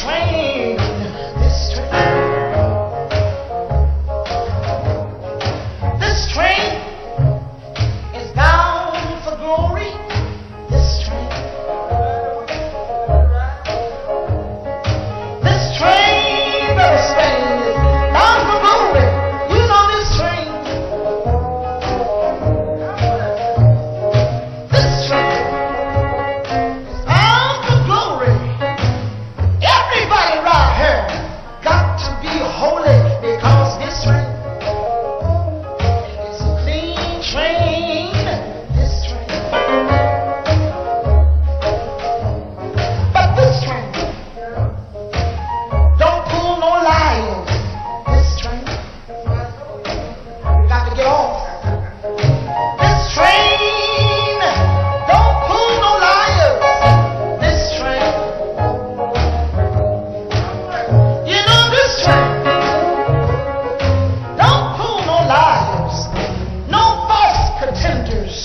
train, this train. This train is bound for glory. This train. This train, Brother Spain, is bound for glory. You know this train. This train is bound for glory. Everybody right here got to be holy because this train is a clean train. This train. But this train don't pull no liars. This train. We got to get off. This train don't pull no liars. This train. You know this train don't pull no liars, no false pretenders,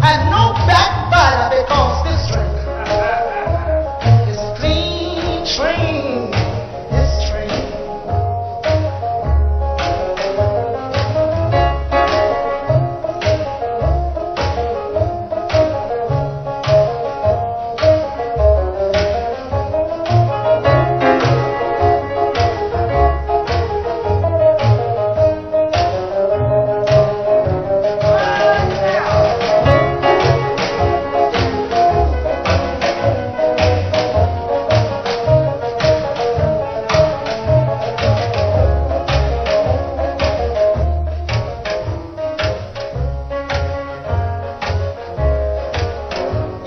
and no backbiter because this train is a clean train. This train.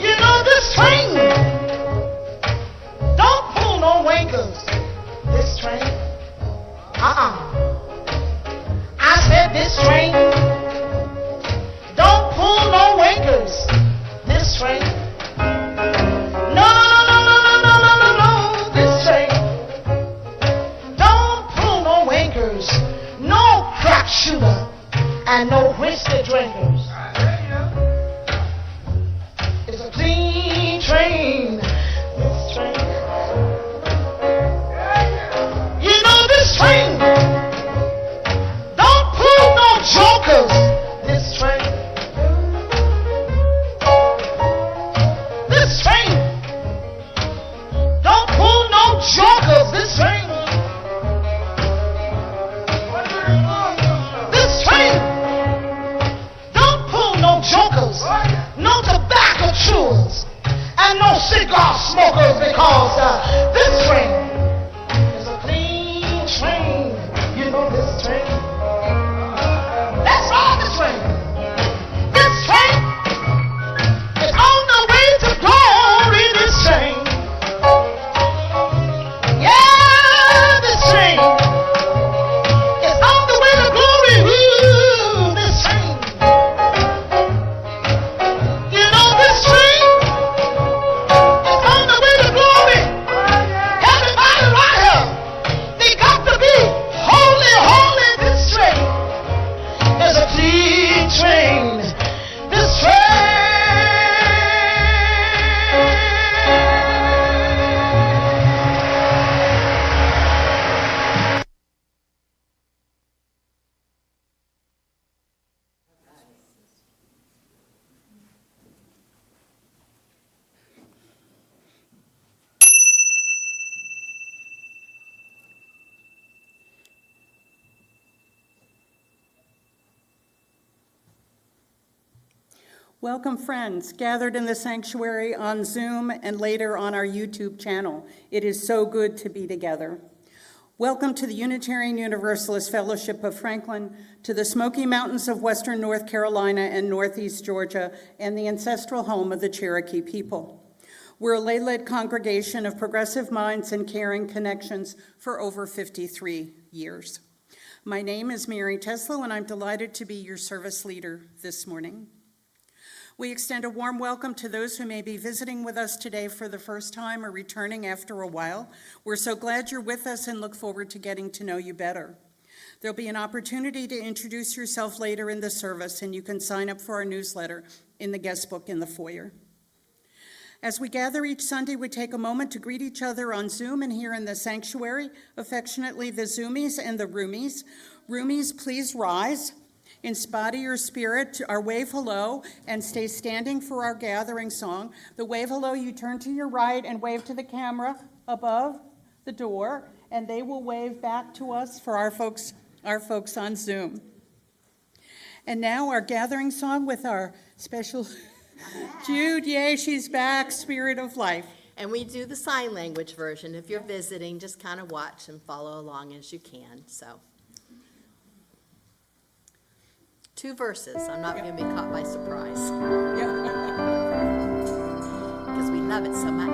You know this train don't pull no wankers. This train. I said this train don't pull no wankers. This train. No, no, no, no, no, no, no, no, no. This train don't pull no wankers, no crack shooter, and no whiskey drinkers. It's a clean train. This train. You know this train don't pull no jokers. This train. This train don't pull no jokers. This train. This train don't pull no jokers, no tobacco chewers, and no cigar smokers because this train is a clean train. You know this train. That's right, this train. This train is on the way to glory. This train. Yeah, this train is on the way to glory. Ooh, this train. You know this train is on the way to glory. Everybody right here, they got to be holy, holy. This train is a clean train. This train. Welcome, friends, gathered in the sanctuary on Zoom and later on our YouTube channel. It is so good to be together. Welcome to the Unitarian Universalist Fellowship of Franklin, to the Smoky Mountains of Western North Carolina and Northeast Georgia, and the ancestral home of the Cherokee people. We're a lay-led congregation of progressive minds and caring connections for over 53 years. My name is Mary Teslow, and I'm delighted to be your service leader this morning. We extend a warm welcome to those who may be visiting with us today for the first time or returning after a while. We're so glad you're with us and look forward to getting to know you better. There'll be an opportunity to introduce yourself later in the service, and you can sign up for our newsletter in the guest book in the foyer. As we gather each Sunday, we take a moment to greet each other on Zoom and here in the sanctuary, affectionately the Zoomies and the Roomies. Roomies, please rise. Inspire your spirit, our wave hello, and stay standing for our gathering song. The wave hello, you turn to your right and wave to the camera above the door, and they will wave back to us for our folks on Zoom. And now our gathering song with our special Jude, yay, she's back, Spirit of Life. And we do the sign language version. If you're visiting, just kind of watch and follow along as you can. So, 2 verses. I'm not going to be caught by surprise because we love it so much.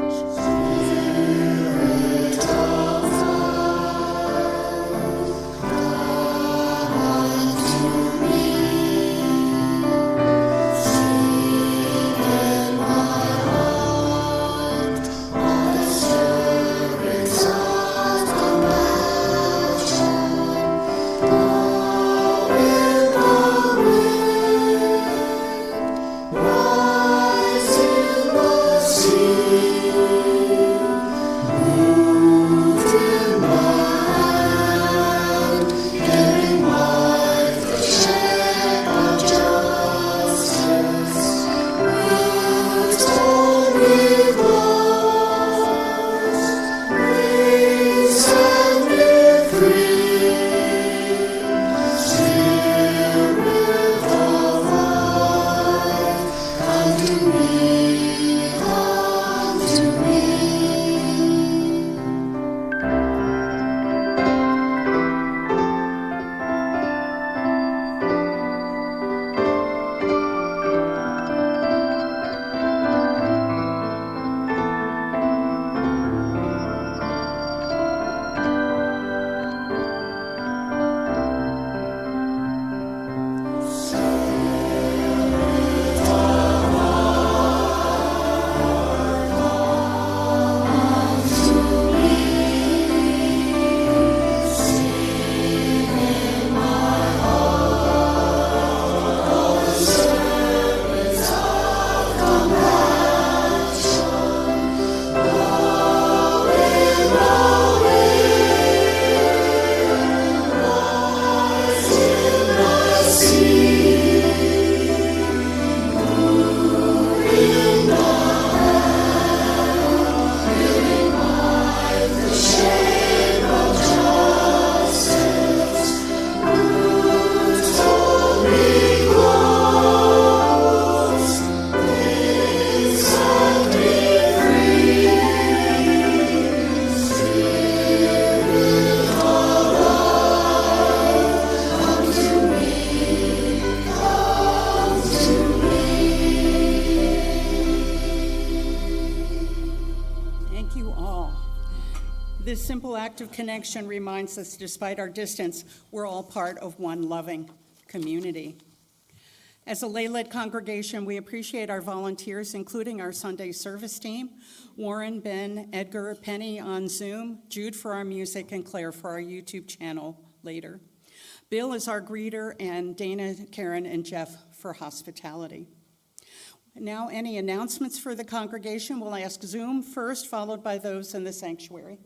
This simple act of connection reminds us, despite our distance, we're all part of one loving community. As a lay-led congregation, we appreciate our volunteers, including our Sunday service team, Warren, Ben, Edgar, Penny on Zoom, Jude for our music, and Claire for our YouTube channel later. Bill is our greeter, and Dana, Karen, and Jeff for hospitality. Now, any announcements for the congregation? We'll ask Zoom first, followed by those in the sanctuary.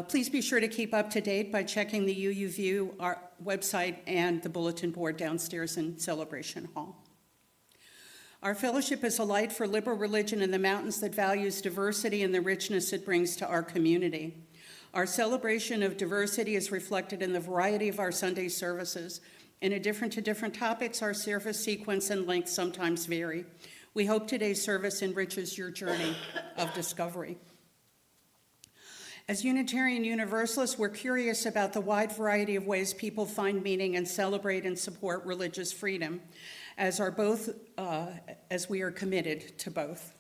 Please be sure to keep up to date by checking the UUView, our website, and the bulletin board downstairs in Celebration Hall. Our fellowship is a light for liberal religion in the mountains that values diversity and the richness it brings to our community. Our celebration of diversity is reflected in the variety of our Sunday services. In addition to different topics, our service sequence and length sometimes vary. We hope today's service enriches your journey of discovery. As Unitarian Universalists, we're curious about the wide variety of ways people find meaning and celebrate and support religious freedom, as we are committed to both.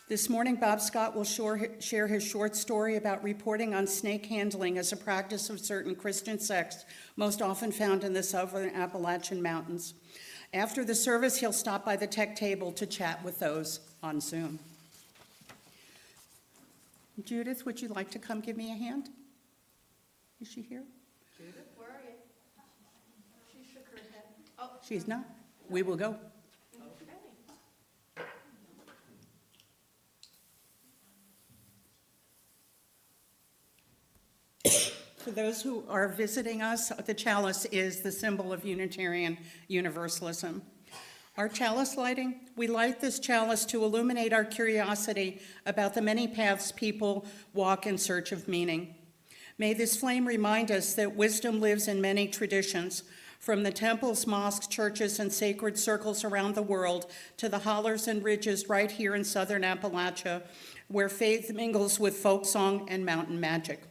This morning, Bob Scott will share his short story about reporting on snake handling as a practice of certain Christian sects, most often found in the Southern Appalachian Mountains. After the service, he'll stop by the tech table to chat with those on Zoom. Judith, would you like to come give me a hand? Is she here? Judith, where are you? She shook her head. Oh, She's not? We will go. For those who are visiting us, the chalice is the symbol of Unitarian Universalism. Our chalice lighting, we light this chalice to illuminate our curiosity about the many paths people walk in search of meaning. May this flame remind us that wisdom lives in many traditions, from the temples, mosques, churches, and sacred circles around the world to the hollers and ridges right here in Southern Appalachia, where faith mingles with folk song and mountain magic.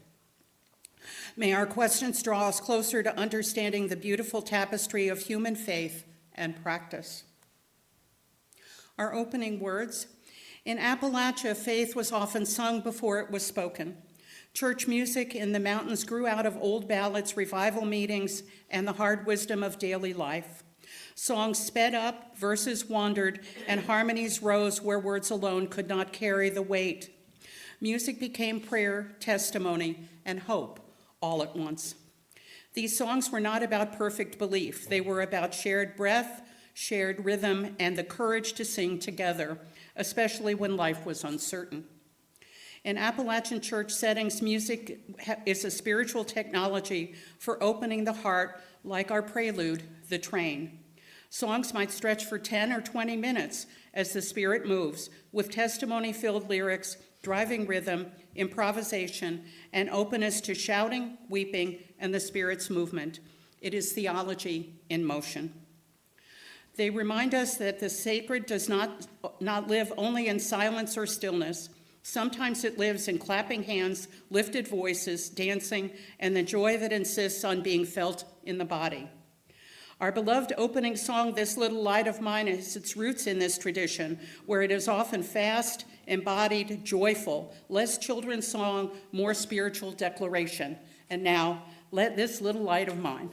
May our questions draw us closer to understanding the beautiful tapestry of human faith and practice. Our opening words. In Appalachia, faith was often sung before it was spoken. Church music in the mountains grew out of old ballads, revival meetings, and the hard wisdom of daily life. Songs sped up, verses wandered, and harmonies rose where words alone could not carry the weight. Music became prayer, testimony, and hope all at once. These songs were not about perfect belief. They were about shared breath, shared rhythm, and the courage to sing together, especially when life was uncertain. In Appalachian church settings, music is a spiritual technology for opening the heart, like our prelude, The Train. Songs might stretch for 10 or 20 minutes as the spirit moves, with testimony-filled lyrics, driving rhythm, improvisation, and openness to shouting, weeping, and the Spirit's movement. It is theology in motion. They remind us that the sacred does not live only in silence or stillness. Sometimes it lives in clapping hands, lifted voices, dancing, and the joy that insists on being felt in the body. Our beloved opening song, This Little Light of Mine, has its roots in this tradition, where it is often fast, embodied, joyful, less children's song, more spiritual declaration. And now, let this little light of mine.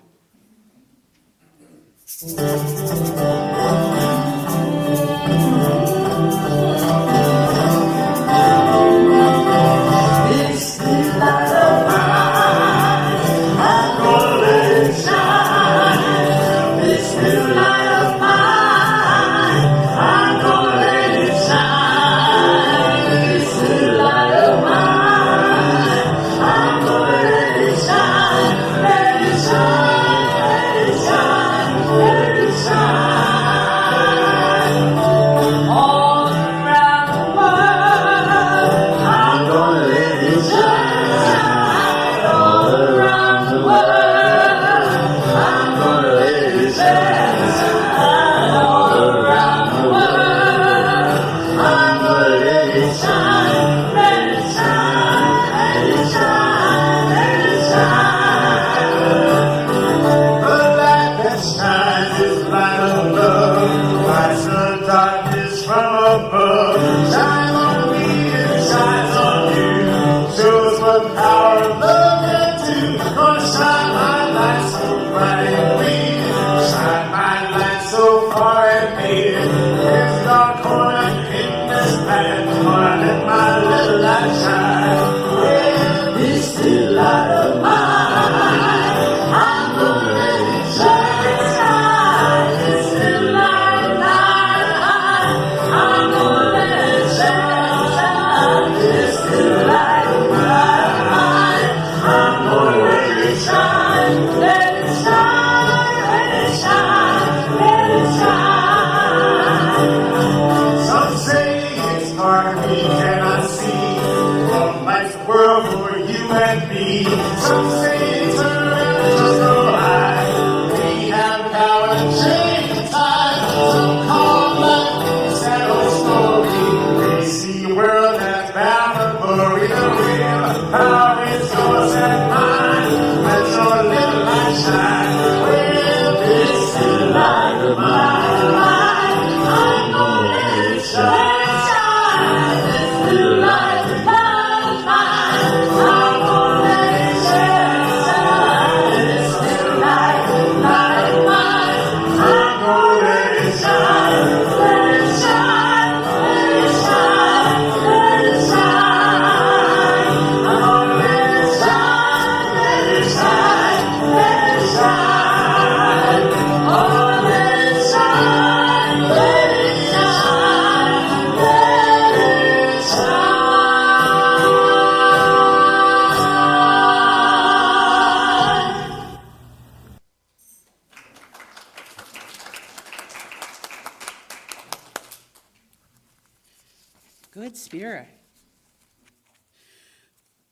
Good spirit.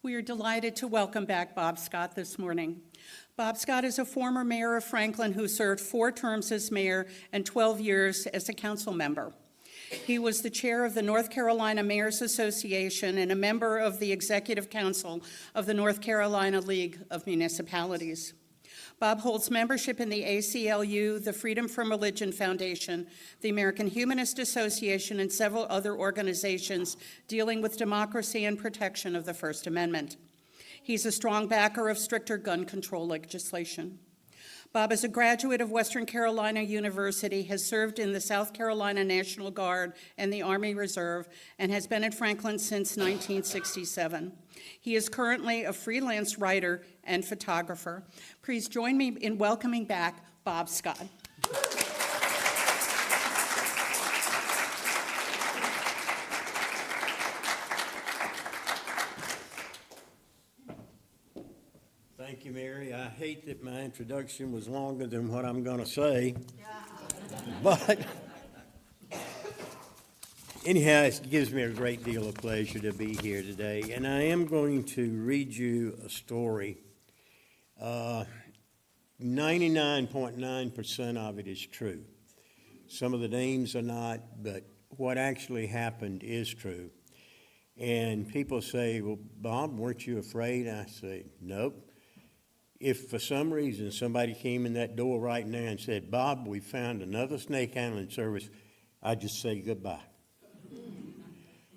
We are delighted to welcome back Bob Scott this morning. Bob Scott is a former mayor of Franklin who served 4 terms as mayor and 12 years as a council member. He was the chair of the North Carolina Mayors Association and a member of the Executive Council of the North Carolina League of Municipalities. Bob holds membership in the ACLU, the Freedom from Religion Foundation, the American Humanist Association, and several other organizations dealing with democracy and protection of the First Amendment. He's a strong backer of stricter gun control legislation. Bob is a graduate of Western Carolina University, has served in the South Carolina National Guard and the Army Reserve, and has been at Franklin since 1967. He is currently a freelance writer and photographer. Please join me in welcoming back Bob Scott. Thank you, Mary. I hate that my introduction was longer than what I'm going to say. But anyhow, it gives me a great deal of pleasure to be here today. And I am going to read you a story. 99.9% of it is true. Some of the names are not, but what actually happened is true. And people say, well, Bob, weren't you afraid? I say, nope. If for some reason somebody came in that door right now and said, Bob, we found another snake handling service, I'd just say goodbye.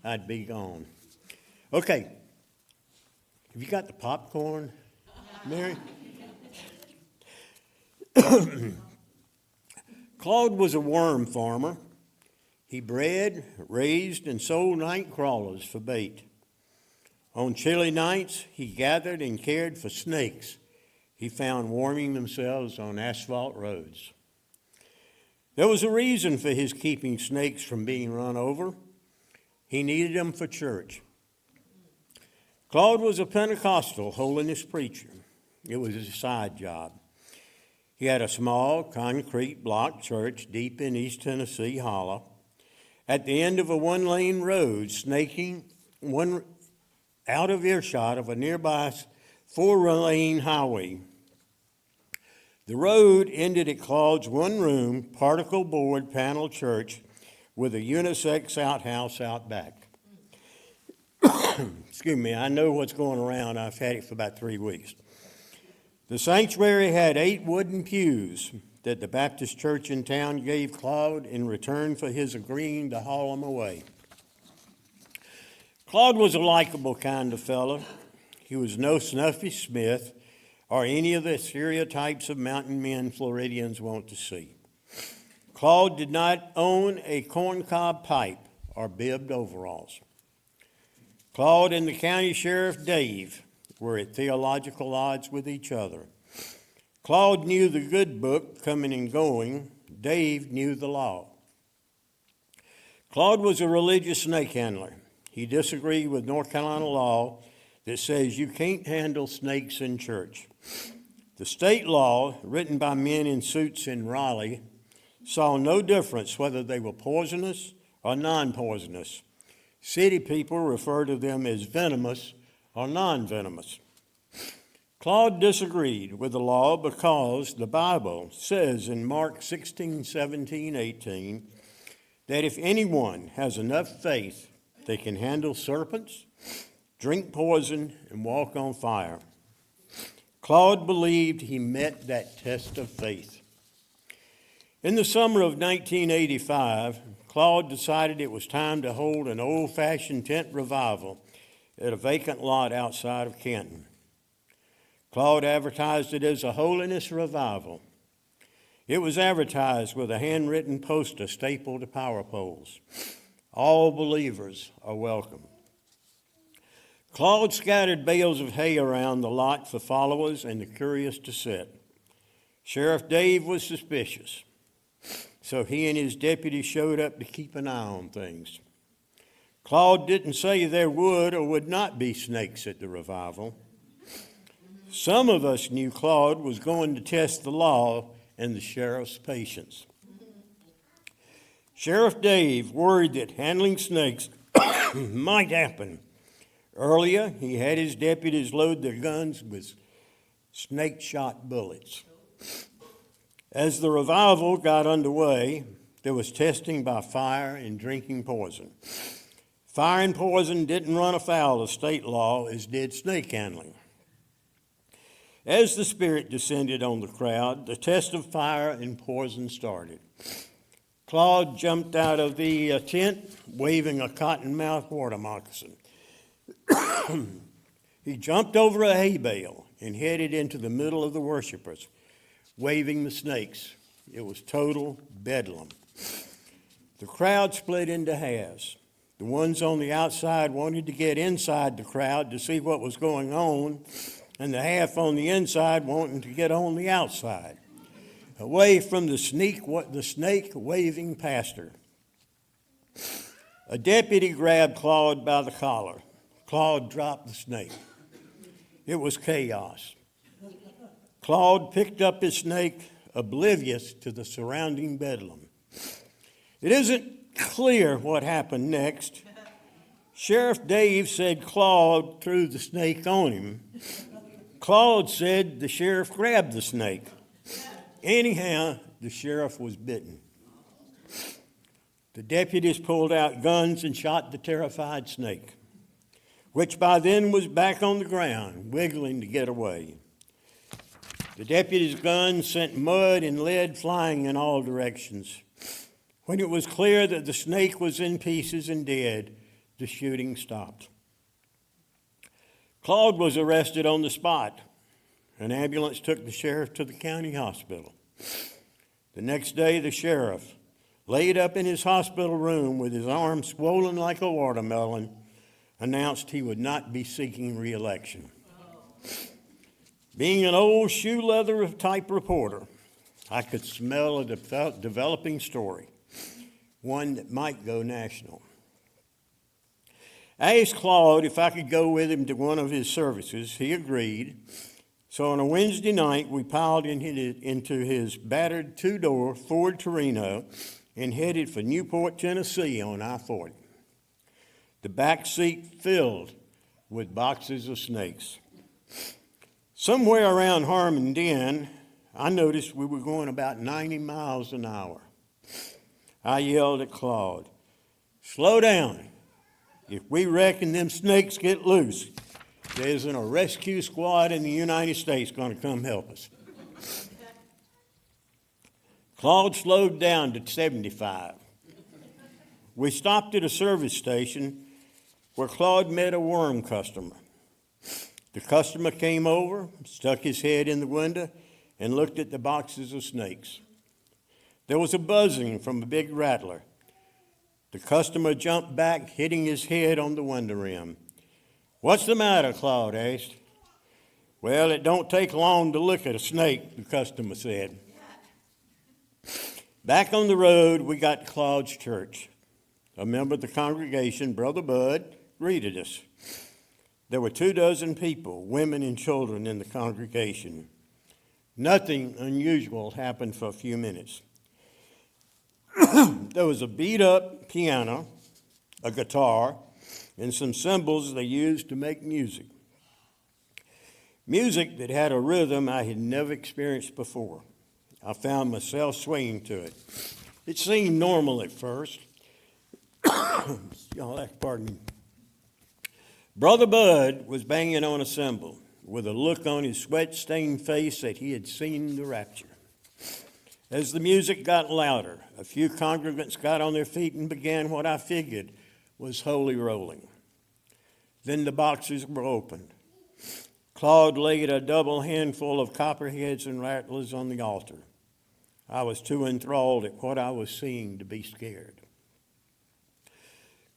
I'd be gone. Okay. Have you got the popcorn, Mary? Claude was a worm farmer. He bred, raised, and sold night crawlers for bait. On chilly nights, he gathered and cared for snakes he found warming themselves on asphalt roads. There was a reason for his keeping snakes from being run over. He needed them for church. Claude was a Pentecostal holiness preacher. It was his side job. He had a small concrete block church deep in East Tennessee Hollow, at the end of a one-lane road, snaking one out of earshot of a nearby 4-lane highway. The road ended at Claude's one-room, particle board panel church with a unisex outhouse out back. Excuse me, I know what's going around. I've had it for about 3 weeks. The sanctuary had 8 wooden pews that the Baptist church in town gave Claude in return for his agreeing to haul them away. Claude was a likable kind of fellow. He was no Snuffy Smith or any of the stereotypes of mountain men Floridians want to see. Claude did not own a corncob pipe or bibbed overalls. Claude and the county sheriff, Dave, were at theological odds with each other. Claude knew the good book coming and going. Dave knew the law. Claude was a religious snake handler. He disagreed with North Carolina law that says you can't handle snakes in church. The state law, written by men in suits in Raleigh, saw no difference whether they were poisonous or non-poisonous. City people refer to them as venomous or non-venomous. Claude disagreed with the law because the Bible says in Mark 16, 17, 18, that if anyone has enough faith, they can handle serpents, drink poison, and walk on fire. Claude believed he met that test of faith. In the summer of 1985, Claude decided it was time to hold an old-fashioned tent revival at a vacant lot outside of Canton. Claude advertised it as a holiness revival. It was advertised with a handwritten poster stapled to power poles. All believers are welcome. Claude scattered bales of hay around the lot for followers and the curious to sit. Sheriff Dave was suspicious, so he and his deputy showed up to keep an eye on things. Claude didn't say there would or would not be snakes at the revival. Some of us knew Claude was going to test the law and the sheriff's patience. Sheriff Dave worried that handling snakes might happen. Earlier, he had his deputies load their guns with snake-shot bullets. As the revival got underway, there was testing by fire and drinking poison. Fire and poison didn't run afoul of state law as did snake handling. As the Spirit descended on the crowd, the test of fire and poison started. Claude jumped out of the tent waving a cottonmouth water moccasin. He jumped over a hay bale and headed into the middle of the worshipers, waving the snakes. It was total bedlam. The crowd split into halves. The ones on the outside wanted to get inside the crowd to see what was going on, and the half on the inside wanting to get on the outside, away from the snake-waving pastor. A deputy grabbed Claude by the collar. Claude dropped the snake. It was chaos. Claude picked up his snake, oblivious to the surrounding bedlam. It isn't clear what happened next. Sheriff Dave said Claude threw the snake on him. Claude said the sheriff grabbed the snake. Anyhow, the sheriff was bitten. The deputies pulled out guns and shot the terrified snake, which by then was back on the ground, wiggling to get away. The deputies' guns sent mud and lead flying in all directions. When it was clear that the snake was in pieces and dead, the shooting stopped. Claude was arrested on the spot. An ambulance took the sheriff to the county hospital. The next day, the sheriff, laid up in his hospital room with his arm swollen like a watermelon, announced he would not be seeking re-election. Being an old shoe leather type reporter, I could smell a developing story, one that might go national. I asked Claude if I could go with him to one of his services. He agreed. So on a Wednesday night, we piled into his battered two-door Ford Torino and headed for Newport, Tennessee on I-40. The back seat filled with boxes of snakes. Somewhere around Harmon Den, I noticed we were going about 90 miles an hour. I yelled at Claude, "Slow down. If we reckon them snakes get loose, there isn't a rescue squad in the United States going to come help us." Claude slowed down to 75. We stopped at a service station where Claude met a worm customer. The customer came over, stuck his head in the window, and looked at the boxes of snakes. There was a buzzing from a big rattler. The customer jumped back, hitting his head on the window rim. "What's the matter?" Claude asked. "Well, it don't take long to look at a snake," the customer said. Back on the road, we got to Claude's church. A member of the congregation, Brother Bud, greeted us. There were 24 people, women and children, in the congregation. Nothing unusual happened for a few minutes. There was a beat-up piano, a guitar, and some cymbals they used to make music. Music that had a rhythm I had never experienced before. I found myself swinging to it. It seemed normal at first. Pardon me. Brother Bud was banging on a cymbal with a look on his sweat-stained face that he had seen the rapture. As the music got louder, a few congregants got on their feet and began what I figured was holy rolling. Then the boxes were opened. Claude laid a double handful of copperheads and rattlers on the altar. I was too enthralled at what I was seeing to be scared.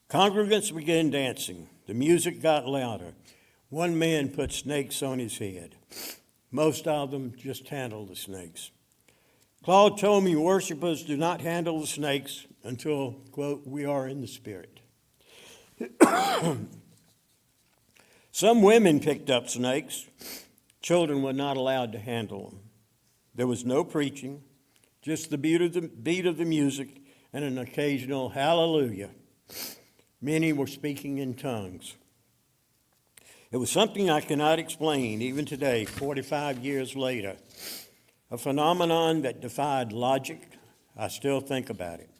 Congregants began dancing. The music got louder. One man put snakes on his head. Most of them just handled the snakes. Claude told me worshipers do not handle the snakes until, quote, "we are in the Spirit." Some women picked up snakes. Children were not allowed to handle them. There was no preaching, just the beat of the music and an occasional hallelujah. Many were speaking in tongues. It was something I cannot explain, even today, 45 years later. A phenomenon that defied logic. I still think about it.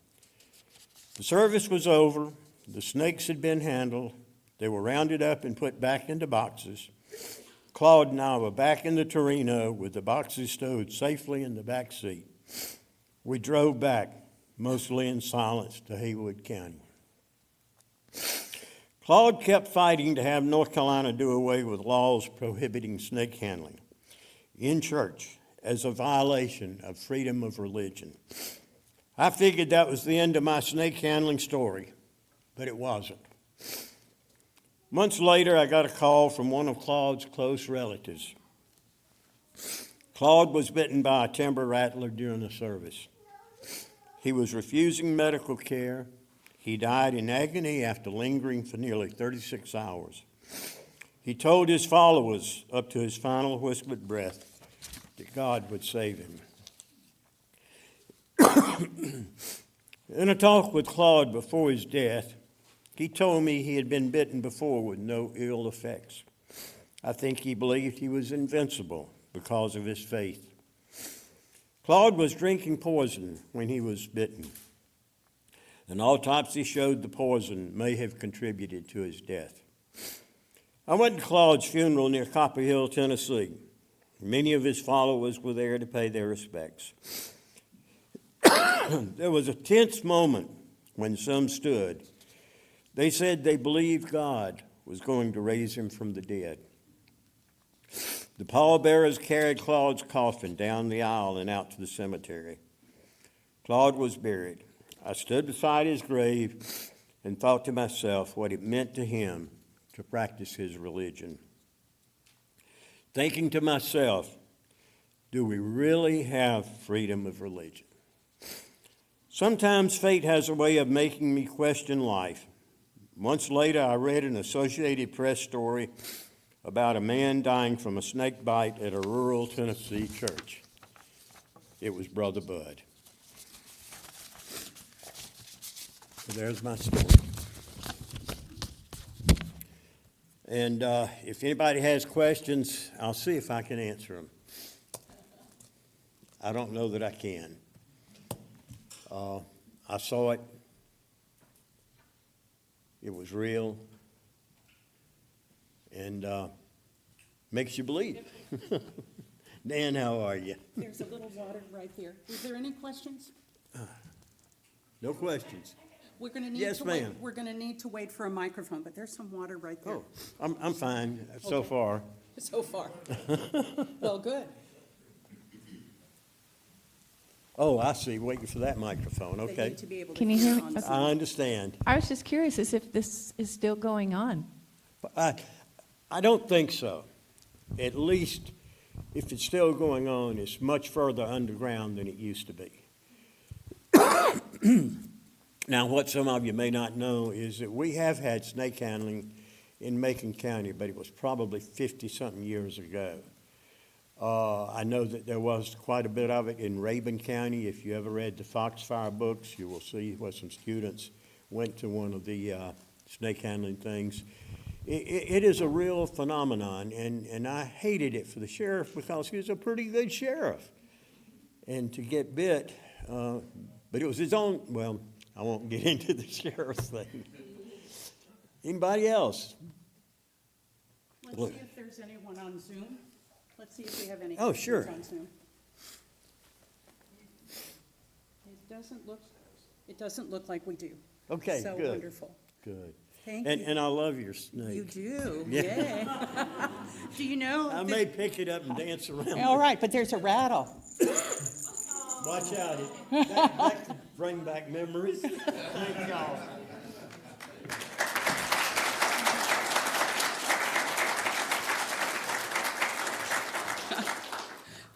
The service was over. The snakes had been handled. They were rounded up and put back into boxes. Claude and I were back in the Torino with the boxes stowed safely in the back seat. We drove back, mostly in silence, to Haywood County. Claude kept fighting to have North Carolina do away with laws prohibiting snake handling in church as a violation of freedom of religion. I figured that was the end of my snake handling story, but it wasn't. Months later, I got a call from one of Claude's close relatives. Claude was bitten by a timber rattler during the service. He was refusing medical care. He died in agony after lingering for nearly 36 hours. He told his followers, up to his final whispered breath, that God would save him. In a talk with Claude before his death, he told me he had been bitten before with no ill effects. I think he believed he was invincible because of his faith. Claude was drinking poison when he was bitten. An autopsy showed the poison may have contributed to his death. I went to Claude's funeral near Copper Hill, Tennessee. Many of his followers were there to pay their respects. There was a tense moment when some stood. They said they believed God was going to raise him from the dead. The pallbearers carried Claude's coffin down the aisle and out to the cemetery. Claude was buried. I stood beside his grave and thought to myself what it meant to him to practice his religion. Thinking to myself, do we really have freedom of religion? Sometimes fate has a way of making me question life. Months later, I read an Associated Press story about a man dying from a snake bite at a rural Tennessee church. It was Brother Bud. So there's my story. And if anybody has questions, I'll see if I can answer them. I don't know that I can. I saw it. It was real. And makes you believe. Dan, how are you? There's a little water right here. Is there any questions? No questions. We're going to need Yes, to wait. ma'am. We're going to need to wait for a microphone, but there's some water right there. Oh, I'm fine so Okay. far. So far. Well, good. Oh, I see. Waiting for that microphone. They Okay. need to be able to Can you hear me? on Okay. Zoom. I understand. I was just curious as if this is still going on. I don't think so. At least if it's still going on, it's much further underground than it used to be. Now, what some of you may not know is that we have had snake handling in Macon County, but it was probably 50-something years ago. I know that there was quite a bit of it in Rabun County. If you ever read the Foxfire books, you will see where some students went to one of the snake handling things. It is a real phenomenon, and I hated it for the sheriff because he was a pretty good sheriff. And to get bit, but it was his own, well, I won't get into the sheriff's thing. Anybody else? Let's see if there's anyone on Zoom. Let's see if we have any Oh, questions sure. on Zoom. It doesn't look like we do. Okay, So good. wonderful. Good. Thank And, you. and I love your snake. You do, Yeah. yay. Do you know? I may pick it up and dance around. All right, but there's a rattle. Watch out. That could bring back memories. Thank y'all.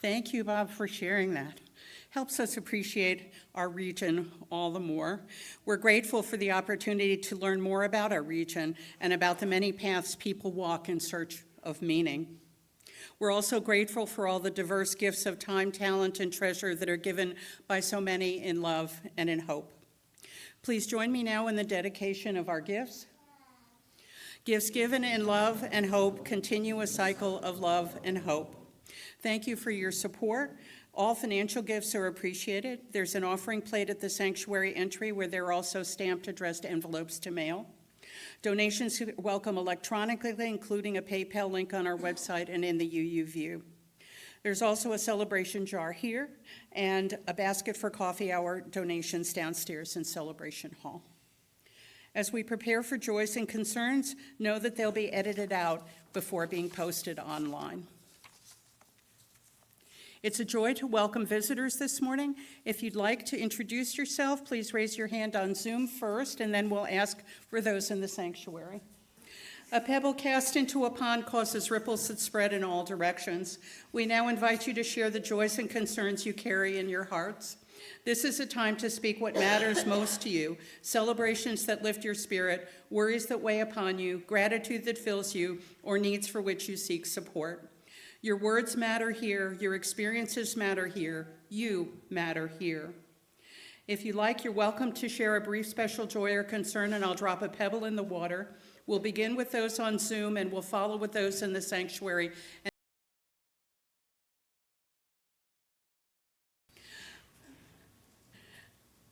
Thank you, Bob, for sharing that. Helps us appreciate our region all the more. We're grateful for the opportunity to learn more about our region and about the many paths people walk in search of meaning. We're also grateful for all the diverse gifts of time, talent, and treasure that are given by so many in love and in hope. Please join me now in the dedication of our gifts. Gifts given in love and hope continue a cycle of love and hope. Thank you for your support. All financial gifts are appreciated. There's an offering plate at the sanctuary entry where there are also stamped addressed envelopes to mail. Donations are welcome electronically, including a PayPal link on our website and in the UU View. There's also a celebration jar here and a basket for coffee hour donations downstairs in Celebration Hall. As we prepare for joys and concerns, know that they'll be edited out before being posted online. It's a joy to welcome visitors this morning. If you'd like to introduce yourself, please raise your hand on Zoom first, and then we'll ask for those in the sanctuary. A pebble cast into a pond causes ripples that spread in all directions. We now invite you to share the joys and concerns you carry in your hearts. This is a time to speak what matters most to you, celebrations that lift your spirit, worries that weigh upon you, gratitude that fills you, or needs for which you seek support. Your words matter here, your experiences matter here, you matter here. If you like, you're welcome to share a brief special joy or concern, and I'll drop a pebble in the water. We'll begin with those on Zoom, and we'll follow with those in the sanctuary.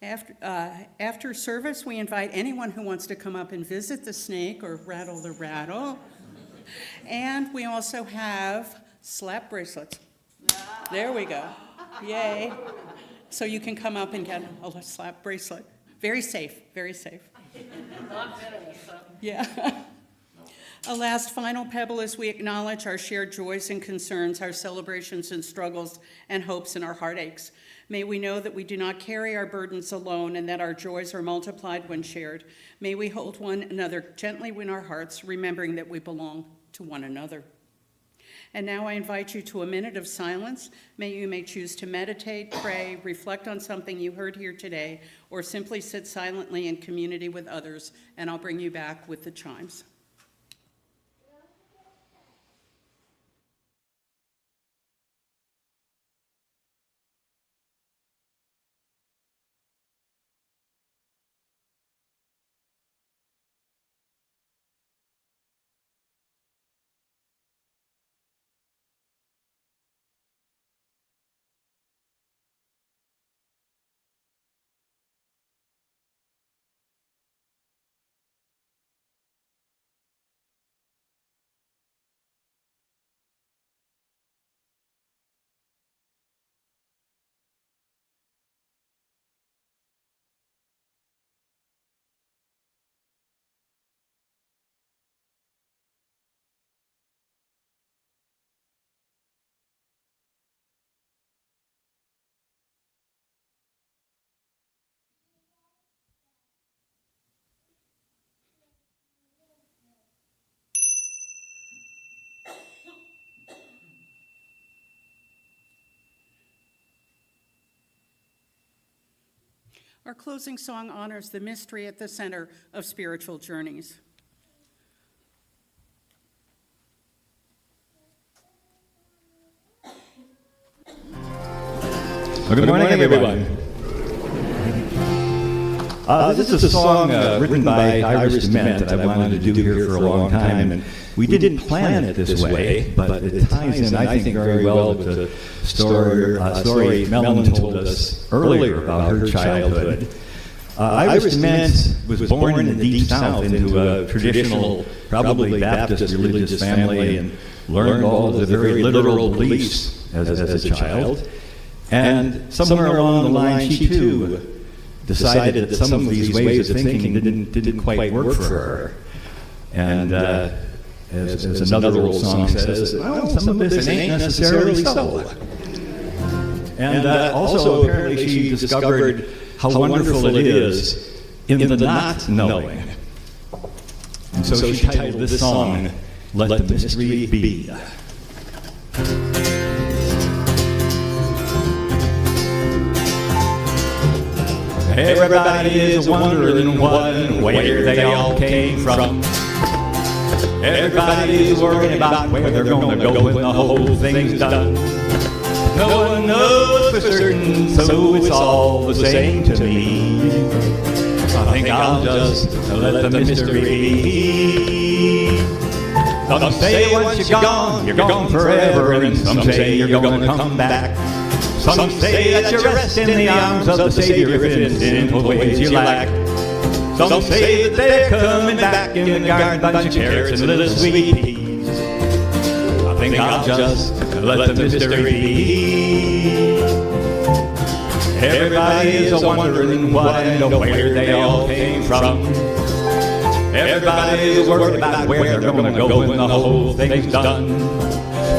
After service, we invite anyone who wants to come up and visit the snake or rattle the rattle. And we also have slap bracelets. There we go. Yay. So you can come up and get a slap bracelet. Very safe, very safe. Yeah. A last final pebble as we acknowledge our shared joys and concerns, our celebrations and struggles and hopes and our heartaches. May we know that we do not carry our burdens alone and that our joys are multiplied when shared. May we hold one another gently in our hearts, remembering that we belong to one another. And now I invite you to a minute of silence. You may choose to meditate, pray, reflect on something you heard here today, or simply sit silently in community with others, and I'll bring you back with the chimes. Our closing song honors the mystery at the center of spiritual journeys. Well, good morning, everyone. This is a song written by Iris DeMent that I wanted to do here for a long time, and we didn't plan it this way, but it ties in, I think, very well with the story Melanie told us earlier about her childhood. Iris DeMent was born in the Deep South into a traditional, probably Baptist religious family, and learned all the very literal beliefs as a child. And somewhere along the line, she too decided that some of these ways of thinking didn't quite work for her. And as another old song says, well, some of this ain't necessarily so. And also apparently she discovered how wonderful it is in the not knowing. And so she titled this song, Let the Mystery Be. Everybody is wondering what and where they all came from. Everybody is worrying about where they're going to go when the whole thing's done. No one knows for certain, so it's all the same to me. I think I'll just let the mystery be. Some say once you're gone forever, and some say you're going to come back. Some say that you rest in the arms of the Savior if in sinful ways you lack. Some say that they're coming back in the garden, bunch of carrots and little sweet peas. I think I'll just let the mystery be. Everybody is a-wondering what and where they all came from. Everybody is worried about where they're going to go when the whole thing's done.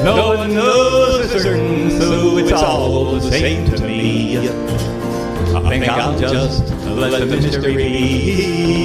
No one knows for certain, so it's all the same to me. I think I'll just let the mystery be.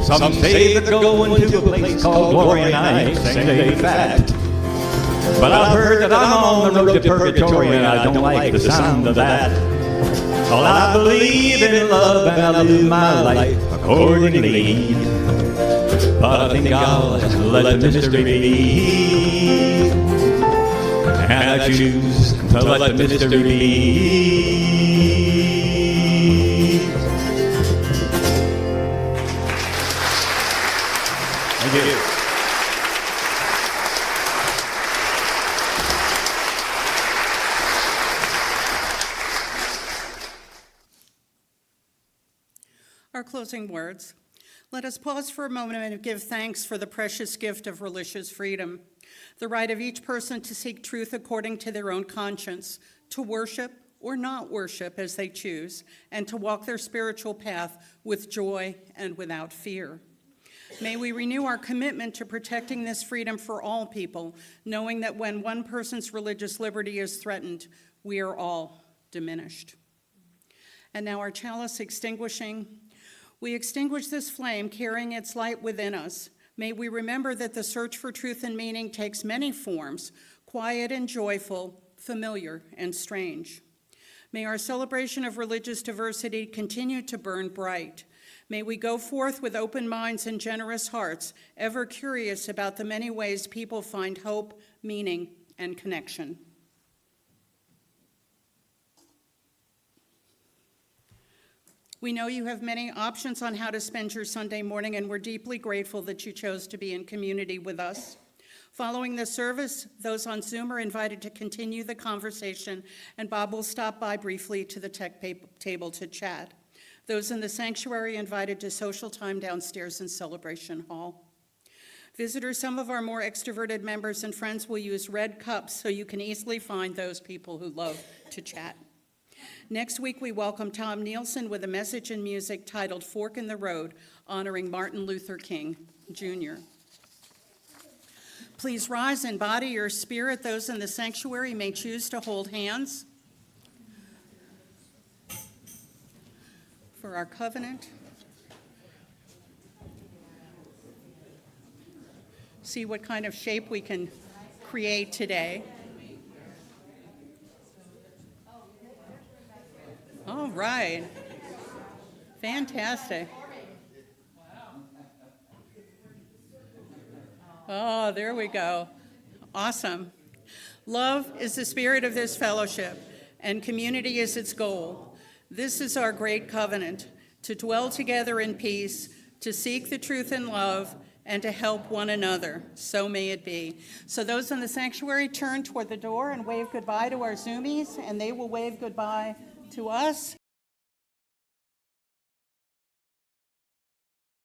Some say that they're going to a place called Glory and I same day fact. But I've heard that I'm on the road to purgatory and I don't like the sound of that. Well, I believe in love and I live my life accordingly. But I think I'll let the mystery be. And I choose to let the mystery be. Thank you. Our closing words. Let us pause for a moment and give thanks for the precious gift of religious freedom, the right of each person to seek truth according to their own conscience, to worship or not worship as they choose, and to walk their spiritual path with joy and without fear. May we renew our commitment to protecting this freedom for all people, knowing that when one person's religious liberty is threatened, we are all diminished. And now our chalice extinguishing. We extinguish this flame, carrying its light within us. May we remember that the search for truth and meaning takes many forms, quiet and joyful, familiar and strange. May our celebration of religious diversity continue to burn bright. May we go forth with open minds and generous hearts, ever curious about the many ways people find hope, meaning, and connection. We know you have many options on how to spend your Sunday morning, and we're deeply grateful that you chose to be in community with us. Following the service, those on Zoom are invited to continue the conversation, and Bob will stop by briefly to the tech table to chat. Those in the sanctuary invited to social time downstairs in Celebration Hall. Visitors, some of our more extroverted members and friends will use red cups so you can easily find those people who love to chat. Next week, we welcome Tom Nielsen with a message and music titled Fork in the Road, honoring Martin Luther King, Jr. Please rise in body or spirit. Those in the sanctuary may choose to hold hands for our covenant. See what kind of shape we can create today. All right. Fantastic. Oh, there we go. Awesome. Love is the spirit of this fellowship, and community is its goal. This is our great covenant, to dwell together in peace, to seek the truth in love, and to help one another. So may it be. So those in the sanctuary turn toward the door and wave goodbye to our Zoomies, and they will wave goodbye to us.